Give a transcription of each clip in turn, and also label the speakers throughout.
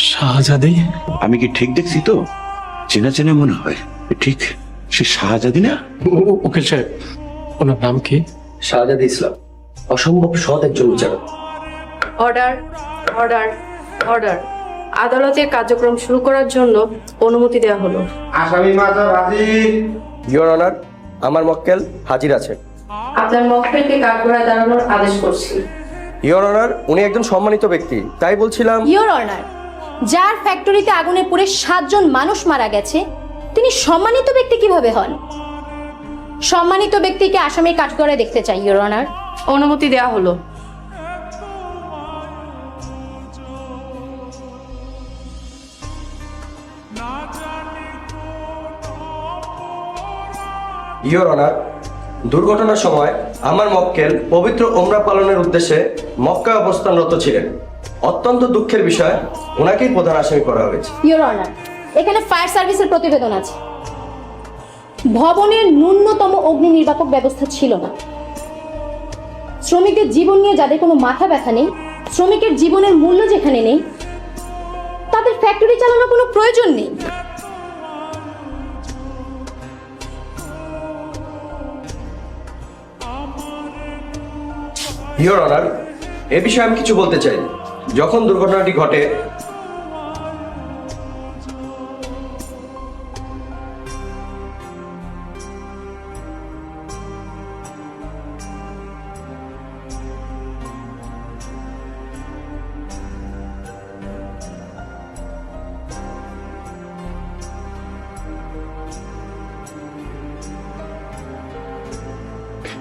Speaker 1: শাহজাদি?
Speaker 2: আমি কি ঠিক দেখছি তো? চেনা চেনা মনে হয়। ঠিক সে শাহজাদি না?
Speaker 1: উকিল সাহেব, ওনার নাম কি?
Speaker 3: শাহজাদি ইসলাম অসম্ভব সৎ একজন বিচারক।
Speaker 4: Order, order, order. আদালতের কার্যক্রম শুরু করার জন্য অনুমতি দেওয়া হলো।
Speaker 5: আসামি মাথা হাজির।
Speaker 3: ইওর অনার, আমার মক্কেল হাজির আছে।
Speaker 4: আপনার মক্কেলকে কাঠগড়ায় দাঁড়ানোর আদেশ করছি।
Speaker 3: ইওর অনার, উনি একজন সম্মানিত ব্যক্তি, তাই বলছিলাম।
Speaker 6: ইওর অনার, যার ফ্যাক্টরিতে আগুনে পুড়ে 7 জন মানুষ মারা গেছে, তিনি সম্মানিত ব্যক্তি কিভাবে হন? সম্মানিত ব্যক্তিকে আসামির কাঠগড়ায় দেখতে চাই, ইওর অনার।
Speaker 4: অনুমতি দেওয়া হলো।
Speaker 3: ইওর অনার, দুর্ঘটনার সময় আমার মক্কেল পবিত্র ওমরা পালনের উদ্দেশ্যে মক্কায় অবস্থানরত ছিলেন। অত্যন্ত দুঃখের বিষয়, ওনাকেই প্রধান আসামি করা হয়েছে।
Speaker 6: ইওর অনার, এখানে ফায়ার সার্ভিসের প্রতিবেদন আছে। ভবনের ন্যূনতম অগ্নি নির্বাপক ব্যবস্থা ছিল না। শ্রমিকদের জীবন নিয়ে যাদের কোনো মাথা ব্যথা নেই, শ্রমিকের জীবনের মূল্য যেখানে নেই, তাদের ফ্যাক্টরি চালানোর কোনো প্রয়োজন নেই।
Speaker 3: ইওর অনার, এ বিষয়ে আমি কিছু বলতে চাই। যখন দুর্ঘটনাটি ঘটে,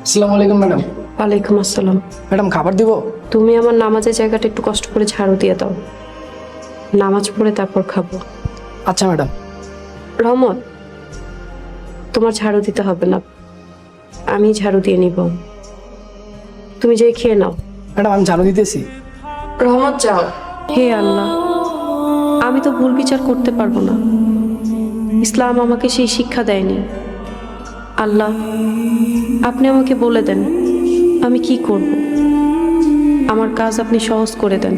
Speaker 1: আসসালামু আলাইকুম ম্যাডাম।
Speaker 4: ওয়ালাইকুম আসসালাম।
Speaker 1: ম্যাডাম, খাবার দিব?
Speaker 4: তুমি আমার নামাজের জায়গাটা একটু কষ্ট করে ঝাড়ু দিয়ে দাও। নামাজ পড়ে তারপর খাবো।
Speaker 1: আচ্ছা ম্যাডাম।
Speaker 4: রহমত, তোমার ঝাড়ু দিতে হবে না, আমি ঝাড়ু দিয়ে নিব। তুমি যেয়ে খেয়ে নাও।
Speaker 1: ম্যাডাম, আমি ঝাড়ু দিতেছি।
Speaker 4: রহমত, যাও। হে আল্লাহ, আমি তো ভুল বিচার করতে পারবো না। ইসলাম আমাকে সেই শিক্ষা দেয়নি। আল্লাহ, আপনি আমাকে বলে দেন আমি কি করব। আমার কাজ আপনি সহজ করে দেন।